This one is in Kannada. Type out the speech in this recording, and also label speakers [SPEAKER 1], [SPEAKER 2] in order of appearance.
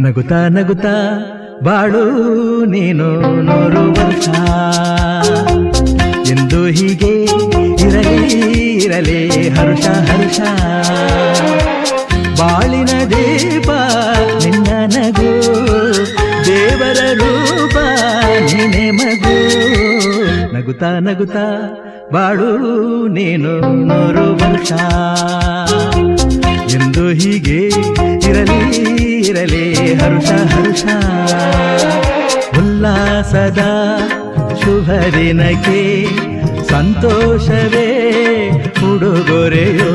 [SPEAKER 1] ನಗುತ್ತಾ ನಗುತ್ತಾ ಬಾಳು ನೀನು 100 ವರ್ಷ ಎಂದು ಹೀಗೆ ಇರಲಿ ಹರುಷ ಹರುಷ. ಬಾಳಿನ ದೀಪ ನಿನ್ನ ನಗು, ದೇವರ ರೂಪ ನೀನೆ ಮಗು. ನಗುತ್ತಾ ನಗುತ್ತಾ ಬಾಳು ನೀನು 100 ವರ್ಷ ಎಂದು ಹೀಗೆ ಇರಲಿ ಹರುಷ ಹರುಷ. ಉಲ್ಲಾಸದ ಶುಭ ದಿನಕ್ಕೆ ಸಂತೋಷವೇ ಉಡುಗೊರೆಯೋ.